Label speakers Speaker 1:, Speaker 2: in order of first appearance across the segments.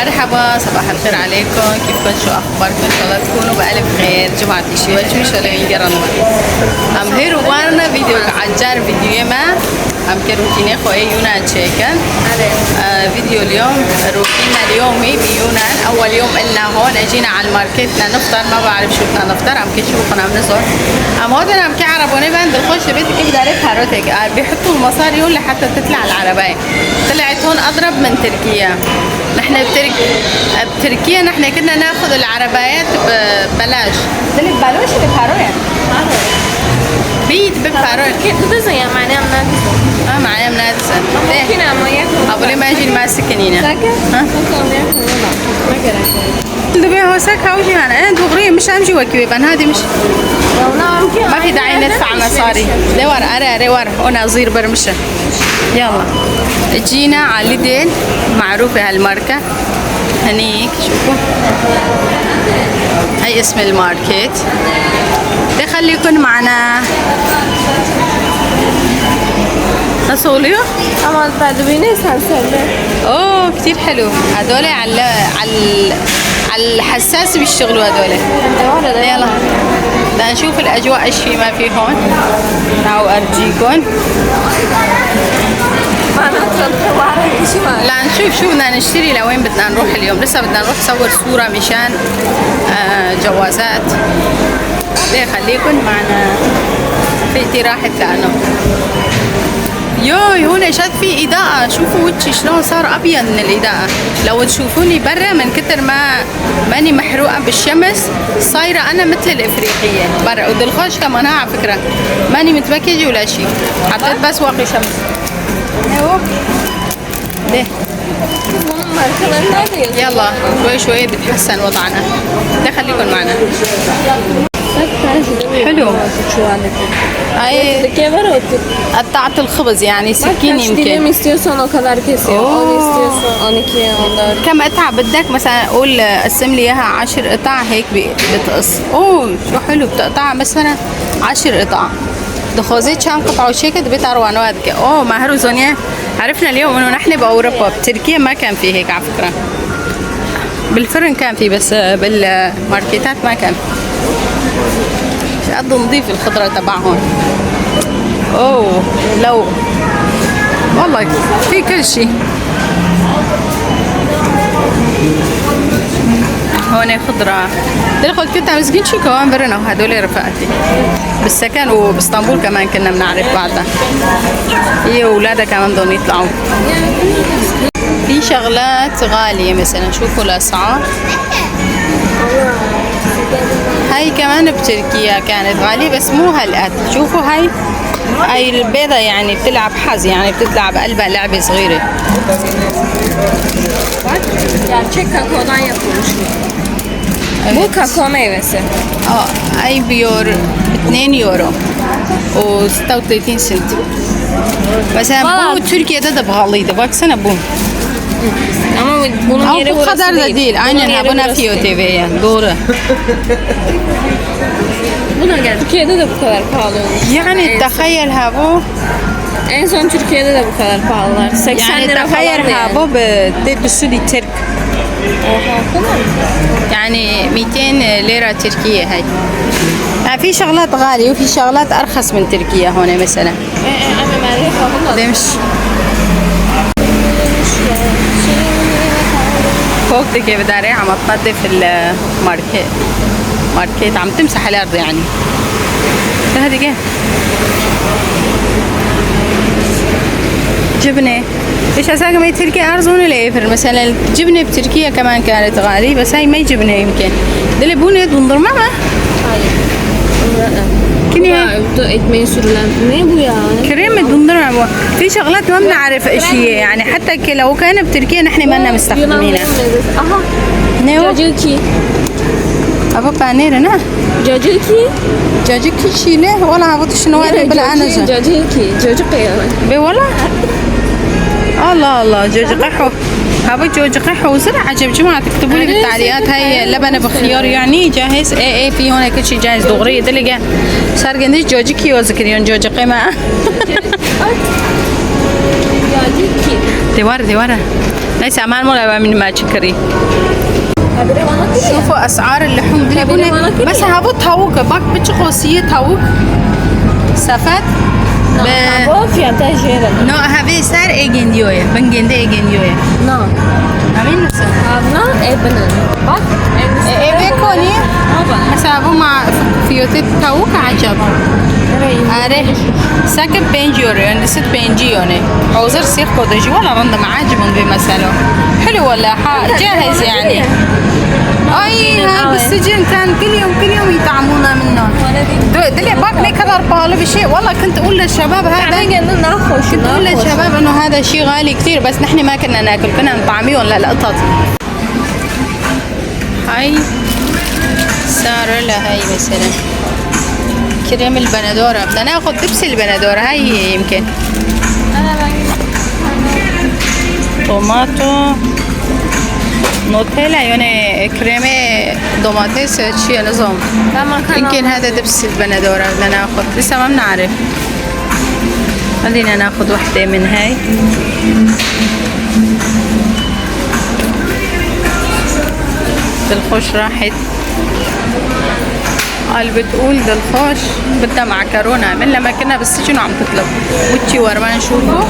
Speaker 1: مرحبا، صباح الخير عليكم. كيفكم؟ شو اخباركم؟ ان شاء الله تكونوا بالف خير. جماعة شو شو ينقرن ام هيرو وانا فيديو عجار فيديو ما ام كروتيني خوي يونان شيكن فيديو اليوم روتيننا اليومي بيونان. اول يوم قلنا هون اجينا على الماركت نفطر، ما بعرف شو بدنا نفطر. ام كشوفنا بنزور ام هون انا كعربوني بند بخش بيتك بدارك هاروتك بيحطوا المصاري هون لحتى تطلع العربية. طلعت هون اضرب من تركيا. نحن بتركيا نحن كنا ناخذ العربايات ببلاش. دلك ببلاش اللي بهارويا بيت ببهارويا
Speaker 2: كيف تدزن يا معناها منادسة؟
Speaker 1: معناها منادسة.
Speaker 2: ممكن أما
Speaker 1: أبو لي ما يجي الماسك هنا.
Speaker 2: ساكن؟ ها؟ ما قرأت.
Speaker 1: دبي هو ساك هاوجي أنا دغري مش همشي وكيف أنا هذه مش ما في داعي ندفع مصاري. لور أرى ور أنا أصير برمشة. يلا جينا على ليدل، معروفة هالماركة هنيك. شوفوا هاي اسم الماركت. خليكن معنا. نصوليو
Speaker 2: أما البدويني سلسلة.
Speaker 1: اوه كتير حلو. هدول على الحساس بيشتغلوا هدول. يلا بدنا نشوف الاجواء ايش في ما في هون. تعالوا ارجيكم. لا نشوف شو بدنا نشتري، لوين بدنا نروح اليوم. لسه بدنا نروح نصور صورة مشان جوازات. ليه خليكن معنا. فيتي راحت لأنه يوي هون شاد في إضاءة. شوفوا وجهي شلون صار أبيض من الإضاءة. لو تشوفوني برا من كتر ما ماني محروقة بالشمس صايرة أنا مثل الإفريقية برا. ودلخوش كمان على فكرة ماني متبكجة ولا شيء، حطيت بس واقي شمس. ايوه ليه يلا شوي شوي بتحسن وضعنا. ده خليكن معنا. حلو. هاي قطعت الخبز يعني سكين يمكن. كم قطعة بدك؟ مثلا اقول قسم لي اياها 10 قطع هيك بتقص. اوه شو حلو. بتقطع مثلا 10 قطع. دخوزيت شام قطعوا شيكت بتاروان وادك. اوه ماهرو زونيا عرفنا اليوم انه نحن باوروبا. بتركيا ما كان في هيك على فكرة. بالفرن كان في بس بالماركتات ما كان. قد نضيف الخضرة تبعهم. اوه لو والله في كل شيء هون. خضرة دخل كنت مسكين شي كمان برنا وهدول رفقاتي بالسكن وباسطنبول كمان كنا بنعرف بعضنا. هي واولادها كمان بدهم يطلعوا. في شغلات غالية مثلا شوفوا الأسعار. هاي كمان بتركيا كانت غالية بس مو هالقد. شوفوا هاي البيضة يعني بتلعب حظ، يعني بتلعب قلبها لعبة صغيرة.
Speaker 2: Bu kakao meyvesi.
Speaker 1: هاي بيور 2 يورو و 36 سنت. مثلا bu Türkiye'de de pahalıydı. Baksana bu.
Speaker 2: Ama bunun yeri
Speaker 1: bu kadar da değil. Aynen ha buna Fio TV'ye. Doğru.
Speaker 2: Buna gel. Türkiye'de de bu kadar pahalı olmuş.
Speaker 1: Yani تخيل ha bu.
Speaker 2: En son Türkiye'de de bu kadar pahalılar. 80
Speaker 1: يعني
Speaker 2: lira falan
Speaker 1: تخيل ha bu بالسوري ترك. يعني 200 ليرة تركية هاي. يعني في شغلات غالية وفي شغلات أرخص من تركيا هون مثلا. ليش؟ فوق كيف داري عم تنظف الماركت عم تمسح الأرض يعني. هذه كيف؟ جبنة. ايش اساق ما تركيا ارزون الافر مثلا. الجبنة بتركيا كمان كانت غالية بس هاي ما جبنة يمكن. دل بونه دندر mama. كني
Speaker 2: ekmeği sürülen ne bu ya?
Speaker 1: كريمة دندر bu. في شغلات ما بنعرف ايش هي يعني حتى لو كان بتركيا نحن ما لنا مستخدمينها.
Speaker 2: اها.
Speaker 1: نيو
Speaker 2: Cacıki.
Speaker 1: ابا بانيرنا. Cacıki شيله ولا عبط شنو بلا انا
Speaker 2: Cacıki
Speaker 1: بي والله. الله الله جوج قحو. هذا جوج قحو وزرع عجب. جماعة تكتبوا لي بالتعليقات هاي لبنة بخيار يعني جاهز. اي في هون كل شيء جاهز دغري. دلقة صار قنديش جوجكي وذكريون جوج قيمة. دي ورا ليس أمان ولا من ما تشكري.
Speaker 2: Habire bana kır ya.
Speaker 1: شوفوا أسعار اللحوم دي
Speaker 2: Habire bana kır
Speaker 1: بس
Speaker 2: ya.
Speaker 1: هابو tavuk bak بتشقوسية tavuk سفت
Speaker 2: Bu fiyata jere.
Speaker 1: No هذه سعر إيجين ديوية بنجند إيجين ديوية
Speaker 2: No.
Speaker 1: أمين نفسه
Speaker 2: Abna ebnen. Bak.
Speaker 1: إيه بيكوني
Speaker 2: Aba.
Speaker 1: حسابه مع فيوتي tavuk عجب أره ساكن بينجيوري يعني ست بينجيوني عوزر سيخ كودجي ولا رندم عاجبهم بمثله حلو ولا جاهز يعني اي هاي بالسجن كان كل يوم يطعمونا منه دلي باك لي كذا باله بشيء والله كنت اقول للشباب هذا كنت اقول للشباب انه هذا شيء غالي كثير بس نحن ما كنا ناكل كنا نطعميهم للقطط هاي سعر لها هاي مثلا كريم البندورة بدنا ناخذ دبس البندورة هاي يمكن طماطو نوتيلا يعني كريمة دوماتيس شيء نظام يمكن هذا دبس البندورة بدنا ناخذ لسه ما بنعرف خلينا ناخذ وحدة من هاي الخوش راحت قال بتقول دلخوش بدها معكرونة من لما كنا بالسجن وعم تطلب وتشي ورما نشوفه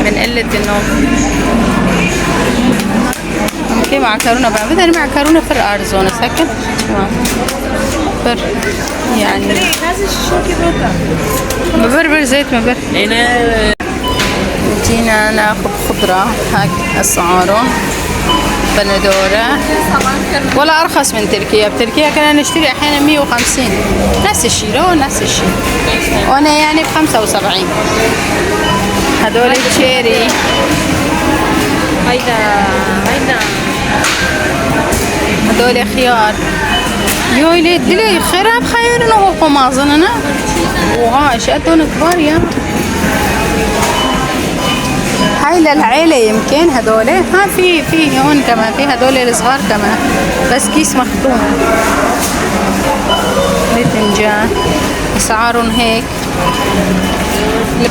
Speaker 1: من قلة النوم اوكي معكرونة بقى بدها معكرونة في الأرزونة سكت فر يعني مبربر زيت مبر جينا ناخذ خضرة هاك أسعاره بندورة ولا أرخص من تركيا بتركيا كنا نشتري أحيانا 150 نفس الشيء لو نفس الشيء وأنا يعني ب75 هذول تشيري
Speaker 2: Hayda.
Speaker 1: هذول خيار يوي ليه دلي خيرها بخير إنه هو قماصن أنا وها أشياء كبار يا هاي للعيلة يمكن هدول ها في هون كمان في هدول الصغار كمان بس كيس مختوم باذنجان اسعارهم هيك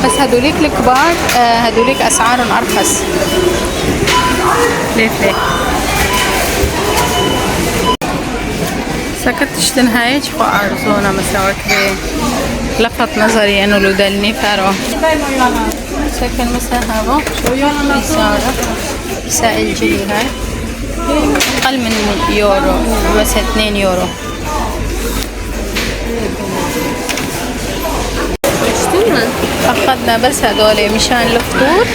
Speaker 1: بس هدوليك الكبار هدوليك اسعارهم ارخص ليه سكتش تنهايج خو ارزونا مساوك لفت نظري انه لو دلني فارو سكن مثلا هذا سعره سائل جلي هاي أقل من يورو مثلا 2 يورو أخذنا بس هذول مشان الفطور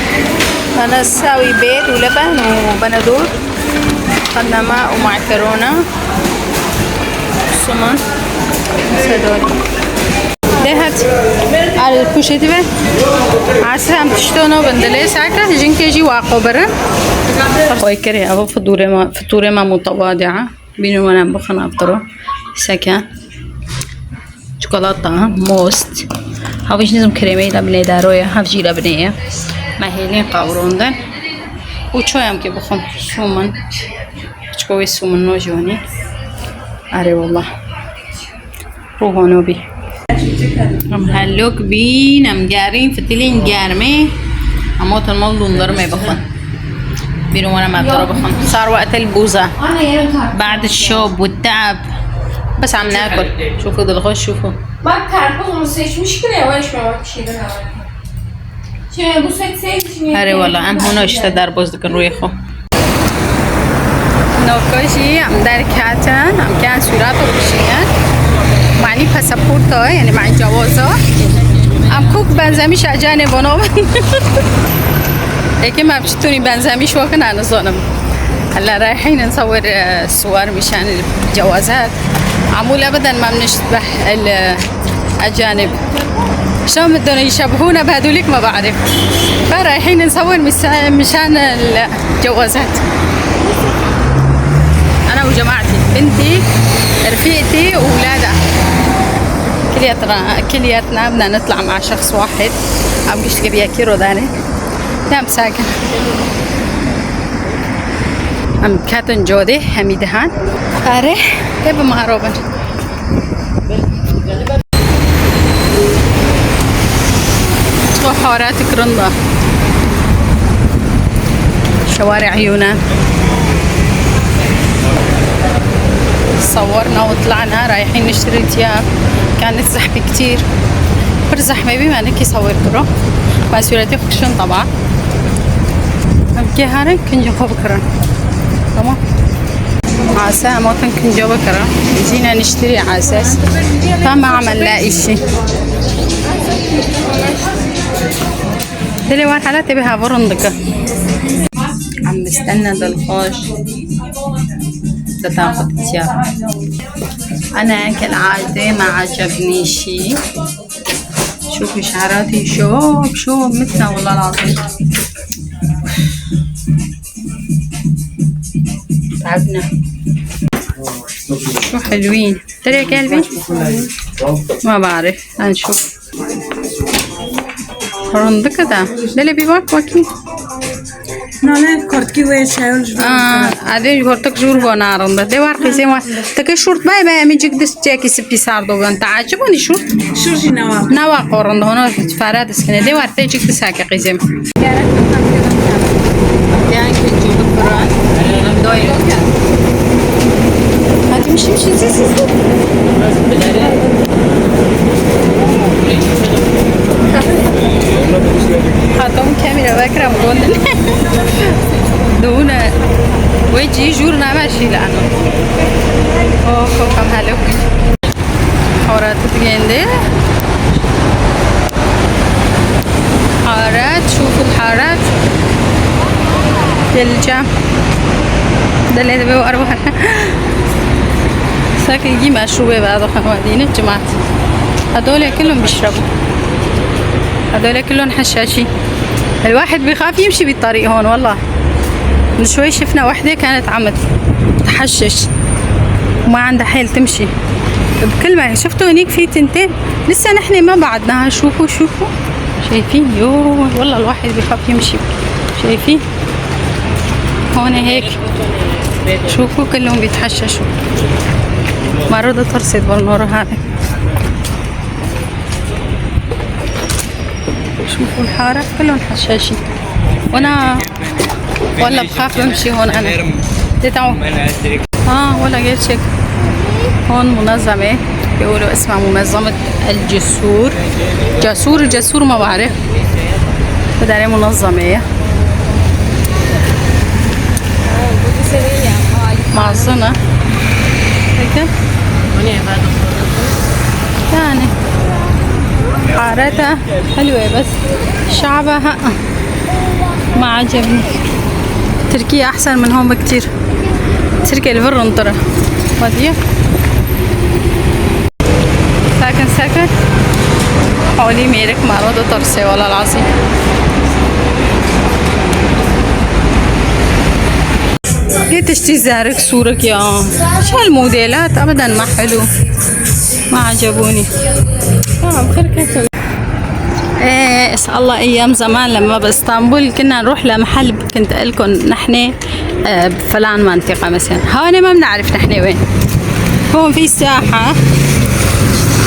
Speaker 1: أنا نساوي بيض ولبن وبندور أخذنا ماء ومعكرونة سمن بس هذول لهت على الكوشة تبع عسى عم تشتونه بندلي ساكا جنكيجي واقو برا خوي كري أبو فطورة ما متواضعة بينو أنا بخنا أفطره ساكا شوكولاتة موست هاوش نظام كريمي لبني دارويا هافجي لبنية مهيلين قاورون دن وشو يوم كي بخون سومن شكوي سومن نوجوني أري والله روحانو بي ام هلوك بين ام جارين فتلين جارمي اموت الموضوع ضرمي بخون بينو وانا ما بضرب بخون صار وقت البوزة بعد الشوب والتعب بس عم ناكل شوفوا دلغوش شوفوا
Speaker 2: Bak karpuz seçmiş ki ne var şu an bir şeyden var. Şimdi bu seçseydi
Speaker 1: هاري والله ام هنا اشتدار بوزدك الرويخو نوكوشي ام دار كاتن ام كان سوراتو بشيان معني باسبورتو يعني مع جوازه ام كوك بنزميش اجانب ونوم هيك ما بتشتوني بنزميش وكنا نظلم هلا رايحين نصور صور مشان الجوازات عمول ابدا ما بنشبه الاجانب شلون بدهم يشبهونا بهدوليك ما بعرف فرايحين نصور مشان الجوازات انا وجماعتي بنتي رفيقتي واولادها كلياتنا بدنا نطلع مع شخص واحد عم بيشتغل بيا كيرو داني نعم ساكن عم كاتن جودي حميدهان اره كيف مهروبن حوارات كرندا شوارع يونان. صورنا وطلعنا رايحين نشتري ثياب. كانت زحمة كتير، پر زحمة بما انك يصور كرو مسؤوليتي خشن طبعا. أبكي هارن كنجو بكرة تمام. عسى موطن كنجو بكرة جينا نشتري عساس فما عملنا اشي. دلي وان حالاتي بها برندقة. عم بستنى دلخوش تاخد ثياب. انا كالعادة ما عجبني شي. شوفي شعراتي شوب مثلنا والله العظيم. تعبنا. شو حلوين. ترى يا قلبي ما بعرف. هنشوف رندقة ده اللي بيباك واكي.
Speaker 3: ناله کارت وی شاول
Speaker 1: عادي قلتك جور بنا رنده ده ورقي زي ما تك شورت باي ميجيك دس جاكي سبي ساردوغان تعجبني شورت
Speaker 3: شورجي
Speaker 1: نوا قرن هنا فراد اسكنه ده ورقي يجيك تساكي قيزم يعني كنجو بكران دويلو هاتي مشي زي حطهم كاميرا بكرة مقول دون ويجي جورنا ماشي لعنه. اوه كم هلو حارات تجينده حارات. شوفوا الحارات الجام ده اللي تبيه أروح ساكن يجي مشروبة بعد خمادين الجماعة هدول كلهم بيشربوا. هذول كلهم حشاشي. الواحد بيخاف يمشي بالطريق هون والله. من شوي شفنا وحده كانت عم تحشش وما عندها حيل تمشي. بكل ما شفتوا هنيك في تنتين لسه نحن ما بعدناها. شوفوا شايفين يوه والله الواحد بيخاف يمشي. شايفين هون هيك شوفوا كلهم بيتحششوا. مرة ترصد بالنور هذا. شوفوا الحارة كلهم حشاشي وانا والله بخاف امشي هون. انا تتعو ولا غير شك. هون منظمة بيقولوا اسمها منظمة الجسور ما بعرف بداري منظمة معصنة هيك يعني حارتها حلوة بس شعبها ما عجبني. تركيا أحسن من هون بكتير. تركيا الفرن ترى فاضية ساكن حولي ميرك مرض وترسي والله العظيم. ليه تشتي زارك صورك يا شو هالموديلات أبدا ما حلو ما عجبوني. بخير ايه اسأل الله. ايام زمان لما باسطنبول كنا نروح لمحل كنت اقلكم نحن بفلان منطقة مثلا. هون ما بنعرف نحن وين. هون في ساحة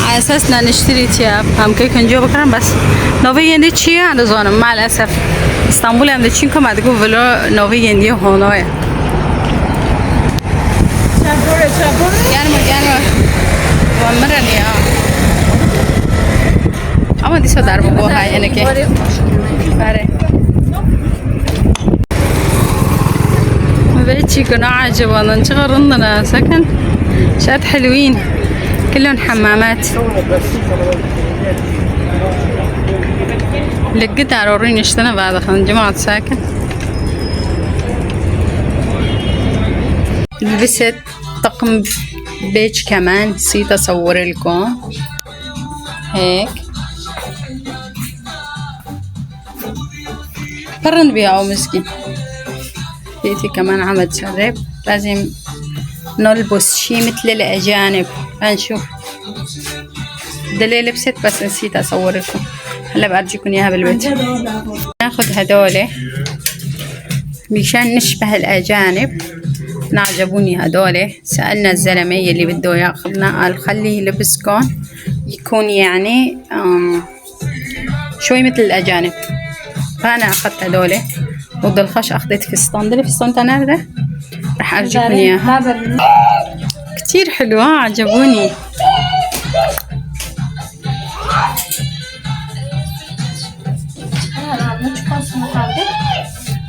Speaker 1: على اساسنا نشتري ثياب. هم كيكن جو بكرم بس نوفي يندشي على زونم مع الاسف اسطنبول هم دشين كم عندكم فلو نوفي يندي هون وين يعني ومرني أما دي صدار بقوها يعني كي باري ما بقيتشي كنا عجبانا نشغرنا سكن شات حلوين كلهم حمامات. لقيت عرورين يشتنا بعد خلنا جماعة ساكن. لبست طقم بيج كمان نسيت اصور لكم هيك قرن بيعو مسكين. بيتي كمان عم تسرب لازم نلبس شي مثل الأجانب. هنشوف دلي لبست بس نسيت اصور لكم. هلا برجيكم اياها بالبيت. ناخذ هدول مشان نشبه الأجانب. نعجبوني هدول. سألنا الزلمة يلي بده ياخذنا قال خلي لبسكم يكون يعني شوي مثل الأجانب. فأنا أخذت هدول ضد الخش أخذت فستان. ده الفستان تاعنا ده راح أرجيكم إياها، كتير حلوة عجبوني.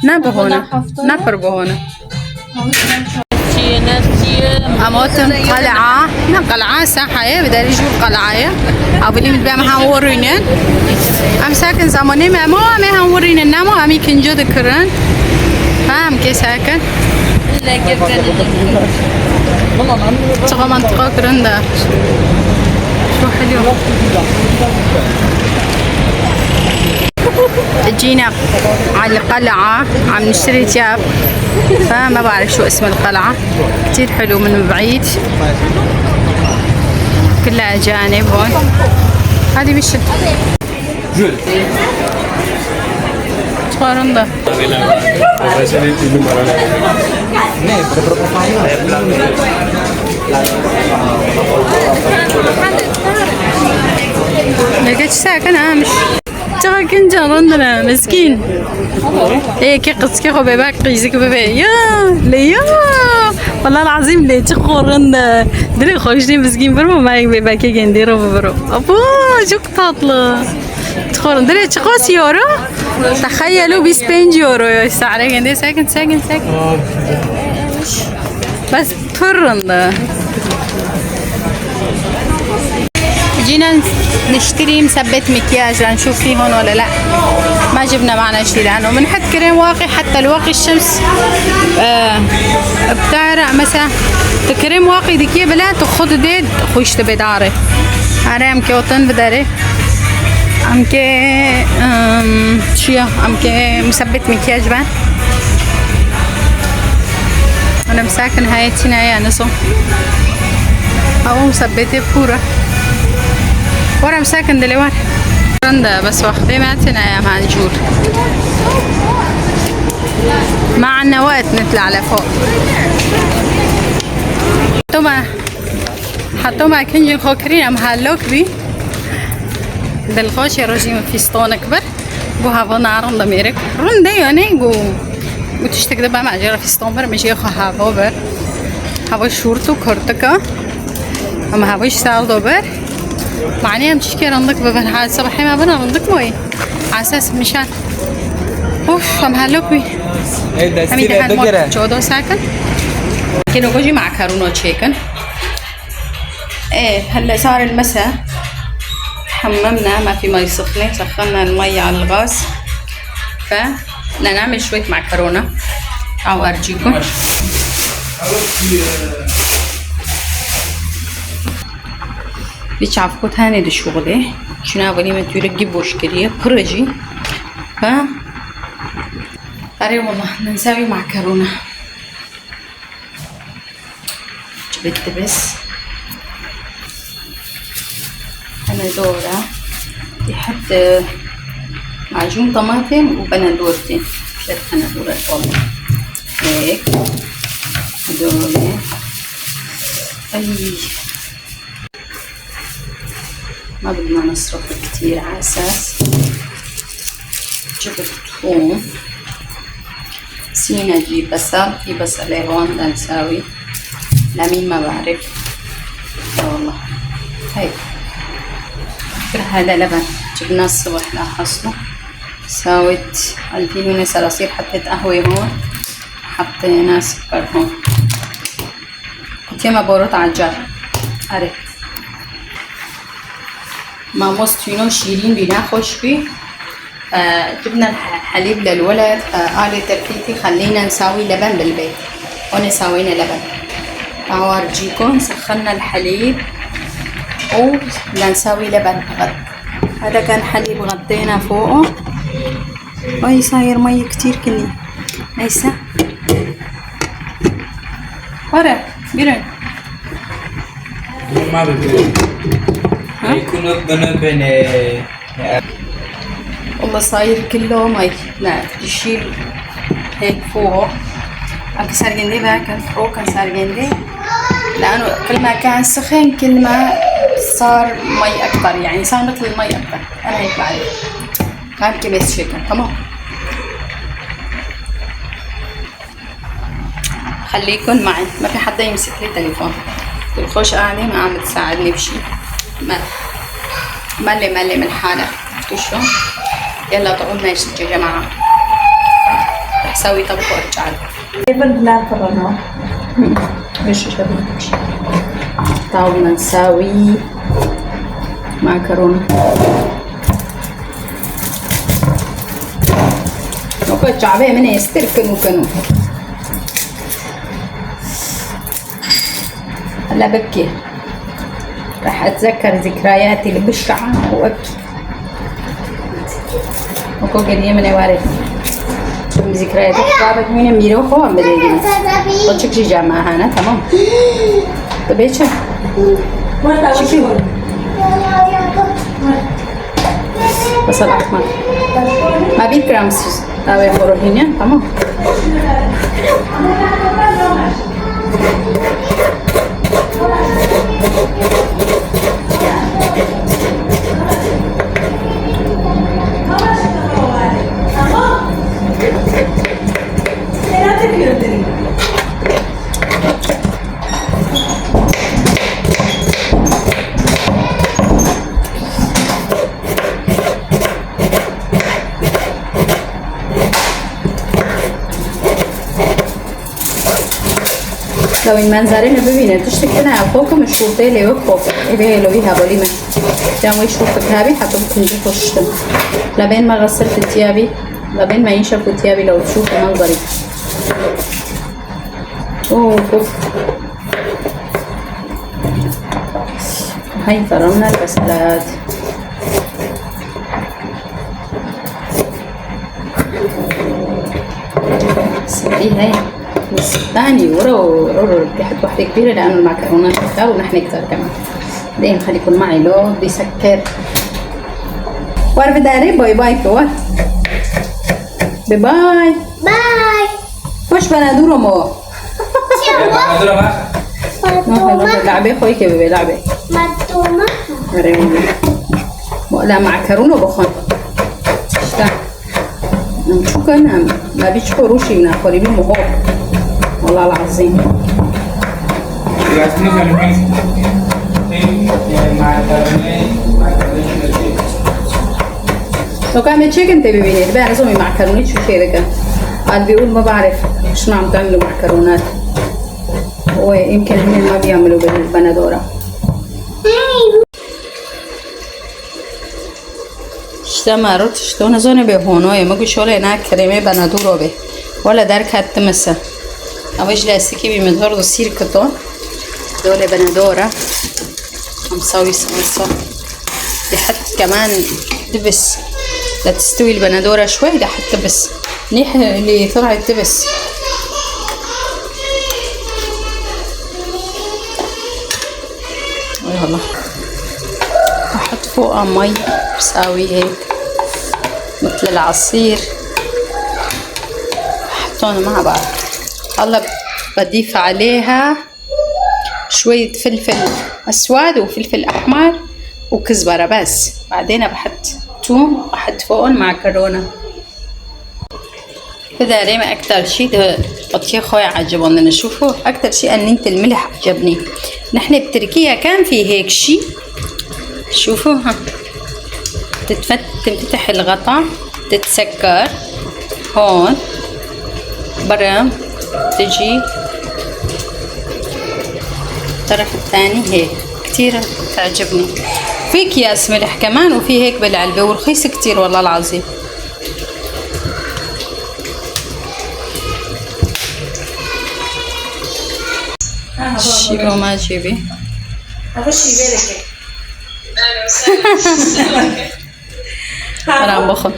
Speaker 1: نابهونا نابربهونا أموتن قلعة قلعة ساحة بدأ يجوا قلعة أبوني متبع مها ورينين أم ساكن زماني ما هم ورينين نامو أمي كنجو ذكرن فهم كي ساكن تغى منطقة كرندا شو حلو. جينا على القلعة عم نشتري ثياب، فما بعرف شو اسم القلعة، كتير حلو من بعيد كلها أجانب هون. هذه مش تقارندا لقيت ساكن مش ترى كنت رندنا مسكين ايه كي قص كي خو بيباك قيزك بيبي يا ليا والله العظيم ليه تخورن دري خوشني مسكين برو ما بيباك ينديرو برو ابو شو قطله تخورن دري تقوس يورو تخيلوا ب 20 يورو الساعه عندي ساكن بس فرن. جينا نشتري مثبت مكياج لنشوف فيه هون ولا لا، ما جبنا معنا شيء لانه بنحط كريم واقي، حتى الواقي الشمس بتعرق مثلا كريم واقي ديكي بلا تاخذ ديد خوش تبي داري انا ام كوتن بداري ام كي شيا ام كي مثبت مكياج بان انا مساكن هاي تينا يا نسو او مثبته بورا ورا مساكن دلوقتي رندا بس وقتي ما تنا يا مانجور ما عنا وقت نطلع لفوق. حتى ما كنجي خوكرين ام هالوك بي دلخوش رجيم فيستون اكبر بوها بنا رندا ميرك رندا يعني جو وتشتكي دبا مع جرا فيستون بر مش يخو هابو بر هابو شورتو كورتكا اما هابوش سال دوبر معني هم تشكي رندك ببنها صباحي ما بنا رندك موي عساس مشان اوف هم هالوكي همي ده هالموت جودو ساكن كنو بجي مع كارونو تشيكن ايه هلا صار المساء حممنا ما في مي سخنة سخنا المي على الغاز فنعمل شوية معكرونة او ارجيكم بيتعرفوا تاني دي شغلي شنو اولي ما تيرجي بوشكريه برجي اري والله نسوي معكرونه جبت بس انا دورة يحط معجون طماطم وبندورتين مش بندورة والله هيك دورة اي ما بدنا نصرف كتير على اساس جبت ثوم سينا جيب بصل في بصل هون بدنا نساوي لمين ما بعرف والله هيك هذا لبن جبناه الصبح لاحظته ساويت الفينونة صراصير حطيت قهوة هون حطينا سكر هون كنت ياما بورط على الجار عرفت ماموس تينو شيرين بينا خوش بي جبنا الحليب للولد قالت تركيتي خلينا نساوي لبن بالبيت هون ساوينا لبن أورجيكم سخنا الحليب ولنساوي لبن غد هذا كان حليب غطينا فوقه وهي صاير مي كتير كني هيسا ورا بيرن
Speaker 4: ما بيقول يكونوا بين
Speaker 1: والله صاير كله مي لا تشيل هيك فوق أم سارجندي بقى كان فوق كان سارجندي لأنه كل ما كان سخن كل ما صار مي أكبر يعني صار مثل المي أكبر أنا هيك بعرف كان كبس شكل تمام خليكن معي، ما في حدا يمسك لي تليفون. الخوش قاعدة ما عم تساعدني بشي، ملي من حالها. شفتوا شلون؟ يلا تعالوا نمشي يا جماعة. رح اسوي طبخ وارجع لكم.
Speaker 3: لا كبرنا.
Speaker 1: ايش تعالوا بدنا نساوي معكرونة. وقت شعبية من يستركن وكنو. هلا ببكي، رح اتذكر ذكرياتي البشعة وابكي. وكو قديم من وارد ذكرياتي بابك مين ميرو خو عم بدي قلتك شي جامعة هنا تمام. طيب ايش شكي بس الأحمر ما بيت كرامس أوي فروهينيا تمام. لو المنظره اللي ببینه تشتكي انا فوقكم الشوطه اللي فوق ايه لو بيها بوليمه تعمل شوطه هابي حتى تنجي تشتم لبين ما غسلت ثيابي لبين ما ينشفوا ثيابي. لو تشوفوا منظري اوه كف. هاي فرمنا الغسالات. سدي هاي بس ثاني ورا ريحة واحدة كبيرة لأنه المعكرونات كتار ونحن كتار كمان. بعدين خليكم معي لو بيسكر. وارف داري باي باي كوار. باي باي.
Speaker 2: باي.
Speaker 1: وش بنادورو مو؟
Speaker 2: مطومة.
Speaker 1: لعبة خوي كيف بيلعبة؟
Speaker 2: مطومة.
Speaker 1: لا معكرونة بخون. اشتا. شو كان ما بيش خروشي من قريبين مهور. والله العظيم. لو كان بتشيك انت ببيني بقى نسوي معكرونات شو شيء كان قال بيقول ما بعرف شو عم تعملوا معكرونات ويمكن هم ما بيعملوا بالبندورة. اشتمرت شتون زونه به هونوی مگو شوله نه کرمه بندورو به ولا در کت مسه اوش لاستيكي بمدهور دو سير كتون دولة بندورة مسوي صلصة لحد كمان دبس لا تستوي البندورة شوي لحد تبس منيح اللي طلعت تبس. يلا احط فوقها مي بساوي هيك مثل العصير احطهم مع بعض. هلا بضيف عليها شوية فلفل اسود وفلفل احمر وكزبرة بس. بعدين بحط توم واحط فوقهم معكرونة. كده ريما اكتر شيء قطيه خويا عجبني نشوفه اكتر شيء انينة الملح عجبني. نحن بتركيا كان في هيك شيء شوفوا ها تنفتح الغطا تتسكر هون برا تجي الطرف الثاني هيك كتير تعجبني. في اكياس ملح كمان وفي هيك بالعلبة ورخيص كتير والله العظيم. شيلو ما جيبي
Speaker 3: اخشي بالك
Speaker 1: راه بخل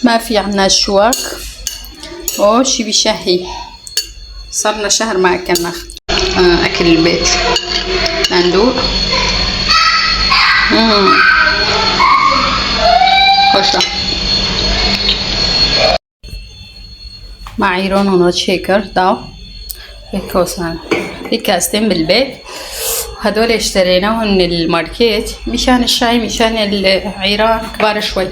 Speaker 1: ما في عنا شواك او شي بشهي. صرنا شهر ما اكلنا اكل البيت مندوق خوشة معيرون ونوت شيكر داو هيك وصلنا في كاستين بالبيت هدول اشتريناهم من الماركت مشان الشاي مشان العيران كبار شوي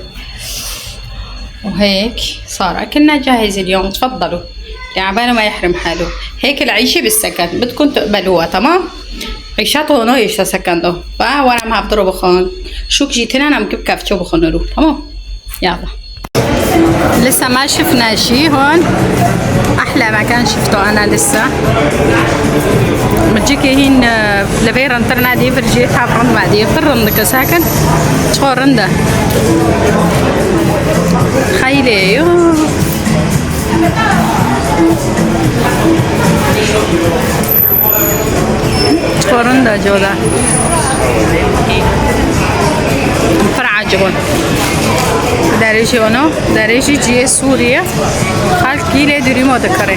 Speaker 1: وهيك صار اكلنا جاهز اليوم. تفضلوا عباله ما يحرم حاله. هيك العيشة بالسكن بدكم تقبلوها تمام. عيشات هون ايش سكن ده وانا ما بضرب بخون شو جيتنا انا مكب كافتشو بخون له تمام. يلا لسه ما شفنا شي هون. احلى مكان شفته انا لسه بتجيكي هين لبيرن ترنا دي فرجي حافرن بعدي فرن كساكن صورن ده خيلي يو صورن ده جودا فرع جبون داريشي ونو داريشي جيه سوريا خال كيلي دوري مو دكره